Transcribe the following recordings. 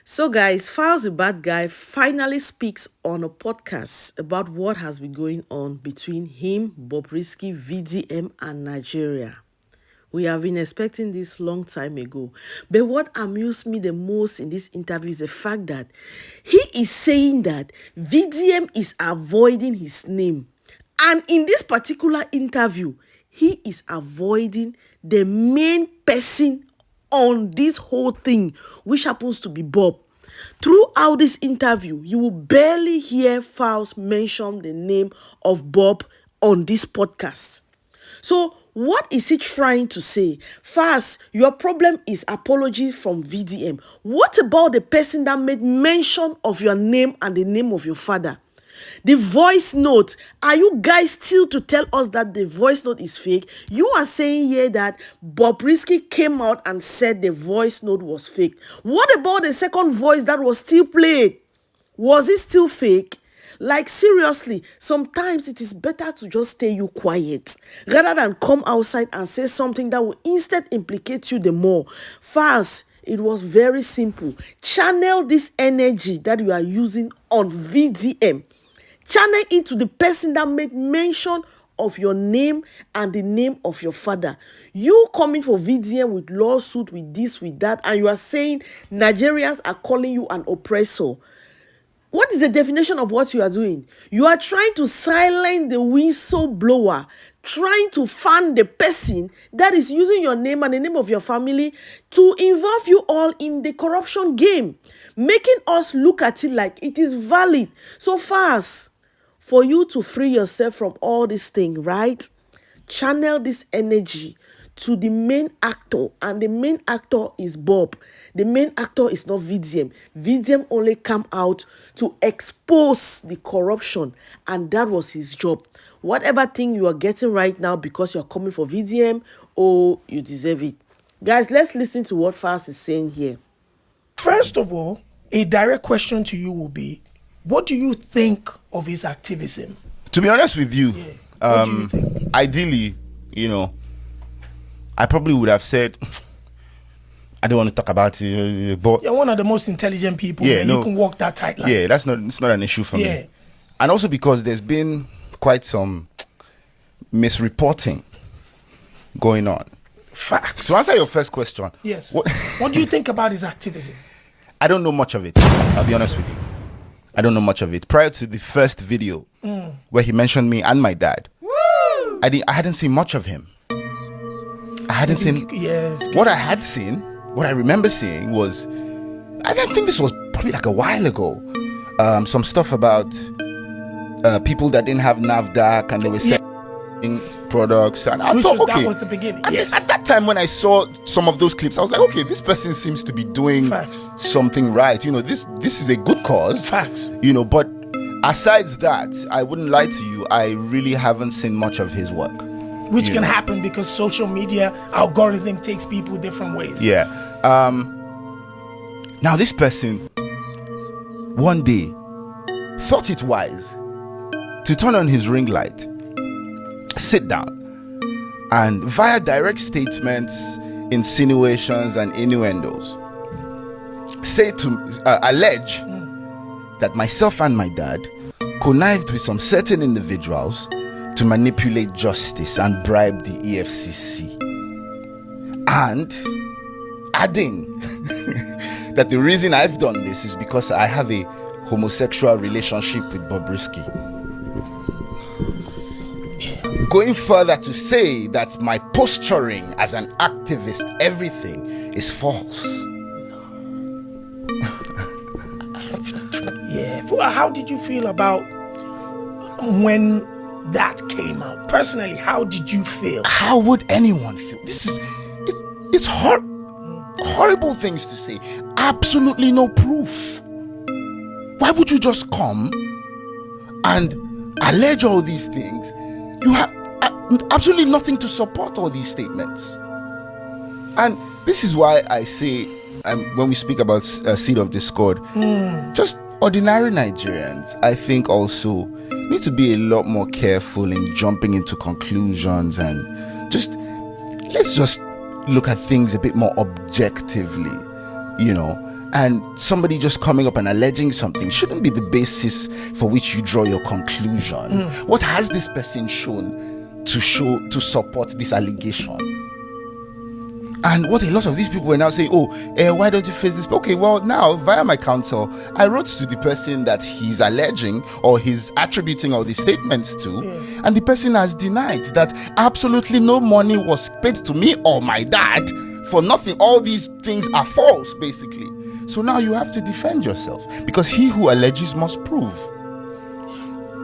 So, guys, Falz the bad guy finally speaks on a podcast about what has been going on between him, Bobrisky, VDM, and Nigeria. We have been expecting this long time ago. But what amused me the most in this interview is the fact that he is saying that VDM is avoiding his name. And in this particular interview, he is avoiding the main person on this whole thing, which happens to be Bob. Throughout this interview, you will barely hear Falz mention the name of Bob on this podcast. So, what is he trying to say? Falz, your problem is apology from VDM. What about the person that made mention of your name and the name of your father? The voice note, are you guys still to tell us that the voice note is fake? You are saying here that Bobrisky came out and said the voice note was fake. What about the second voice that was still played? Was it still fake? Like, seriously, sometimes it is better to just stay you quiet rather than come outside and say something that will instead implicate you the more. First, it was very simple. Channel this energy that you are using on VDM. Channel it to the person that made mention of your name and the name of your father. You coming for VDM with lawsuit, with this, with that, and you are saying Nigerians are calling you an oppressor. What is the definition of what you are doing? You are trying to silence the whistleblower, trying to fan the person that is using your name and the name of your family to involve you all in the corruption game, making us look at it like it is valid. So fast for you to free yourself from all this thing, right? Channel this energy to the main actor, and the main actor is Bob. The main actor is not VDM. VDM only come out to expose the corruption, and that was his job. Whatever thing you are getting right now because you're coming for VDM, oh, you deserve it. Guys, let's listen to what Falz is saying here. First of all, a direct question to you will be, what do you think of his activism? To be honest with you, What do you think? ideally, I probably would have said, I don't want to talk about it, but You're one of the most intelligent people. Yeah, Yeah, no. you can walk that tight line. yeah, it's not an issue for Yeah. me. And also because there's been quite some misreporting going on. Facts. To answer your first question, Yes. what, What do you think about his activism? I don't know much of it. I'll be honest with you. I don't know much of it. Prior to the first video where he mentioned me and my dad, I hadn't seen much of him. I hadn't seen. Yes. What I had seen, what I remember seeing was, I think this was probably like a while ago, some stuff about people that didn't have NAVDAC and they were selling products, and I thought, okay, that was the beginning. at, Yes. at that time when I saw some of those clips, I was like, okay, this person seems to be doing Facts. something right. This is a good cause. Facts. But aside that, I wouldn't lie to you, I really haven't seen much of his work. Which can happen because social media algorithm takes people different ways. Yeah. Now this person one day thought it wise to turn on his ring light, sit down, and via direct statements, insinuations, and innuendos, allege that myself and my dad connived with some certain individuals to manipulate justice and bribe the EFCC, and adding that the reason I've done this is because I have a homosexual relationship with Bobrisky. Going further to say that my posturing as an activist, everything is false. Yeah. How did you feel about when that came out? Personally, how did you feel? How would anyone feel? It's horrible things to say. Absolutely no proof. Why would you just come and allege all these things? You have absolutely nothing to support all these statements. And this is why I say, when we speak about seed of discord, just ordinary Nigerians, I think also need to be a lot more careful in jumping into conclusions, and let's just look at things a bit more objectively, and somebody just coming up and alleging something shouldn't be the basis for which you draw your conclusion. What has this person shown to support this allegation? And what a lot of these people are now saying, why don't you face this? Okay, well, now via my counsel, I wrote to the person that he's alleging or he's attributing all these statements to, and the person has denied that absolutely no money was paid to me or my dad for nothing. All these things are false, basically. So now you have to defend yourself, because he who alleges must prove.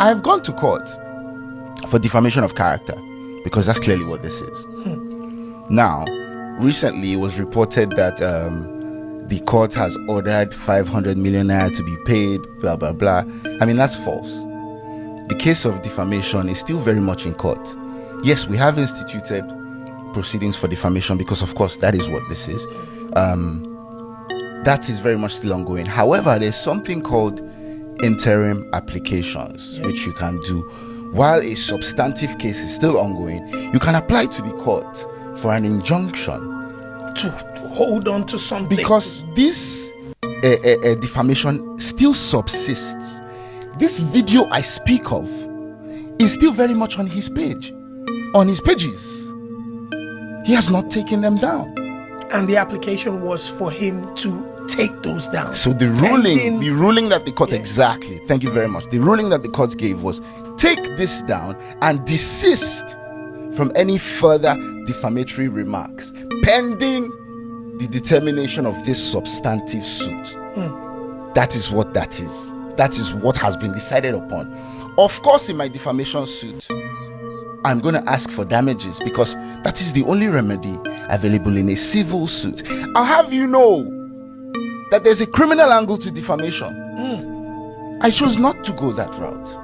I've gone to court for defamation of character, because that's clearly what this is. Now, recently it was reported that the court has ordered 500 million naira to be paid, blah blah blah. I mean, that's false. The case of defamation is still very much in court. Yes, we have instituted proceedings for defamation, because of course that is what this is. That is very much still ongoing. However, there's something called interim applications, which you can do while a substantive case is still ongoing. You can apply to the court for an injunction to hold on to something, because this defamation still subsists. This video I speak of is still very much on his page, on his pages. He has not taken them down, and the application was for him to take those down. So the ruling that the court, exactly, thank you very much, the ruling that the court gave was take this down and desist from any further defamatory remarks pending the determination of this substantive suit. That is what that is. That is what has been decided upon. Of course, in my defamation suit, I'm going to ask for damages, because that is the only remedy available in a civil suit. I'll have you know that there's a criminal angle to defamation. I chose not to go that route.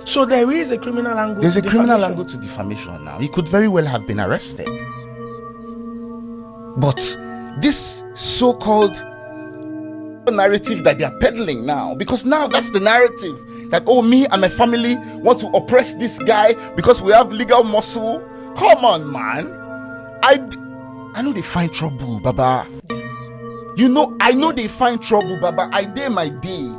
So there is a criminal angle. There's a criminal angle to defamation now. He could very well have been arrested. But this so-called narrative that they are peddling now, because now that's the narrative that, me and my family want to oppress this guy because we have legal muscle. Come on, man. I know they find trouble, Baba. I know they find trouble, Baba. I dare my day.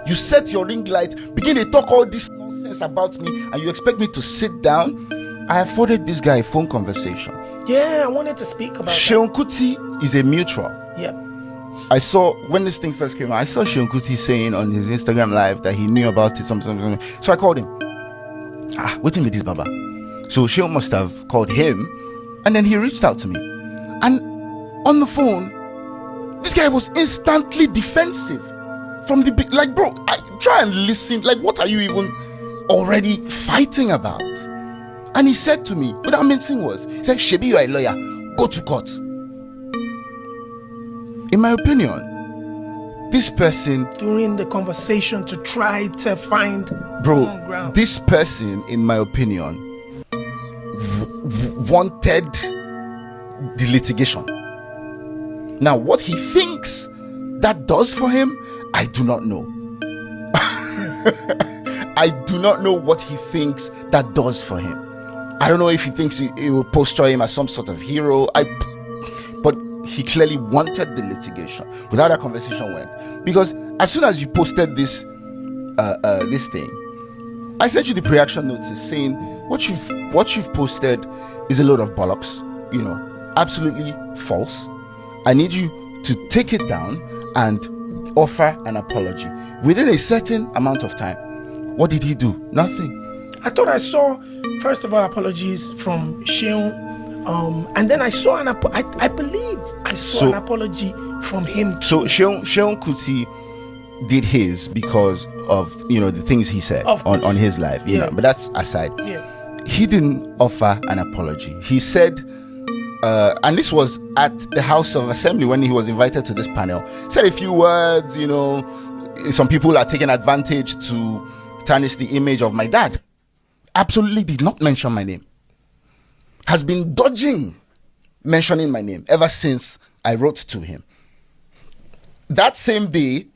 You set your ring light, begin to talk all this nonsense about me, and you expect me to sit down? I afforded this guy a phone conversation. Yeah, I wanted to speak about Sheon Kuti is a mutual. Yeah. I saw, when this thing first came out, I saw Sheon Kuti saying on his Instagram live that he knew about it, something. So I called him. Waiting with this Baba. So Sheon must have called him, and then he reached out to me. And on the phone, this guy was instantly defensive. From the big, like, bro, try and listen. Like, what are you even already fighting about? And he said to me, without mincing words, he said, Shebi, you are a lawyer, go to court. In my opinion, this person, during the conversation to try to find common ground, this person, in my opinion, wanted the litigation. Now, what he thinks that does for him, I do not know. I do not know what he thinks that does for him. I don't know if he thinks it will posture him as some sort of hero. But he clearly wanted the litigation. Without that conversation went. Because as soon as you posted this thing, I sent you the pre-action notice saying what you've posted is a load of bollocks. Absolutely false. I need you to take it down and offer an apology within a certain amount of time. What did he do? Nothing. I thought I saw, first of all, apologies from Sheon, and then I saw I believe I saw an apology from him too. So Sheon Kuti did his because of the things he said on his live, but that's aside. He didn't offer an apology. He said, and this was at the House of Assembly when he was invited to this panel, said a few words. Some people are taking advantage to tarnish the image of my dad. Absolutely did not mention my name. Has been dodging mentioning my name ever since I wrote to him. That same day,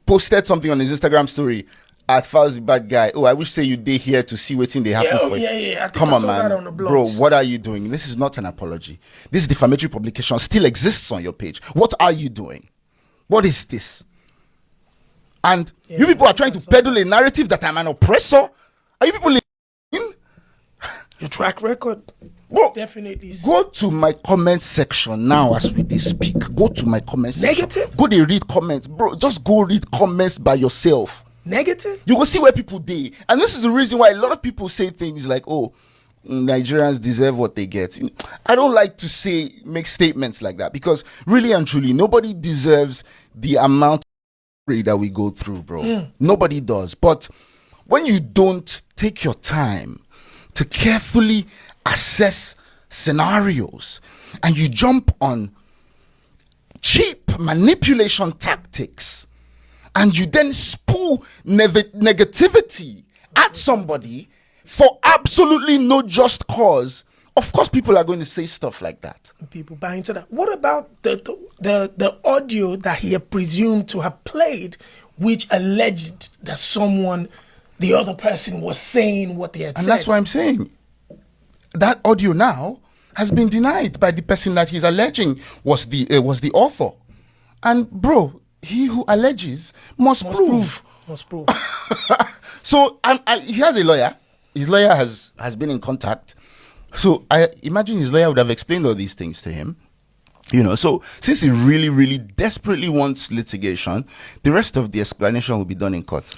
posted something on his Instagram story at Falz, the bad guy. I wish say you day here to see what's in the happen for you. Yeah. Come on, man. Bro, what are you doing? This is not an apology. This defamatory publication still exists on your page. What are you doing? What is this? And you people are trying to peddle a narrative that I'm an oppressor. Are you people listening? Your track record. Bro, Definitely. go to my comment section now as we speak. Go to my comment section. Negative? Go to read comments. Bro, just go read comments by yourself. Negative? You will see where people dey. And this is the reason why a lot of people say things like, oh, Nigerians deserve what they get. I don't like to make statements like that, because really and truly, nobody deserves the amount of that we go through, bro. Nobody does. But when you don't take your time to carefully assess scenarios and you jump on cheap manipulation tactics and you then spew negativity at somebody for absolutely no just cause, of course people are going to say stuff like that. People buy into that. What about the audio that he had presumed to have played, which alleged that the other person was saying what they had said? And that's why I'm saying that audio now has been denied by the person that he's alleging was the author. And bro, he who alleges must prove. Must prove. So he has a lawyer. His lawyer has been in contact. So I imagine his lawyer would have explained all these things to him. So since he really, really desperately wants litigation, the rest of the explanation will be done in court.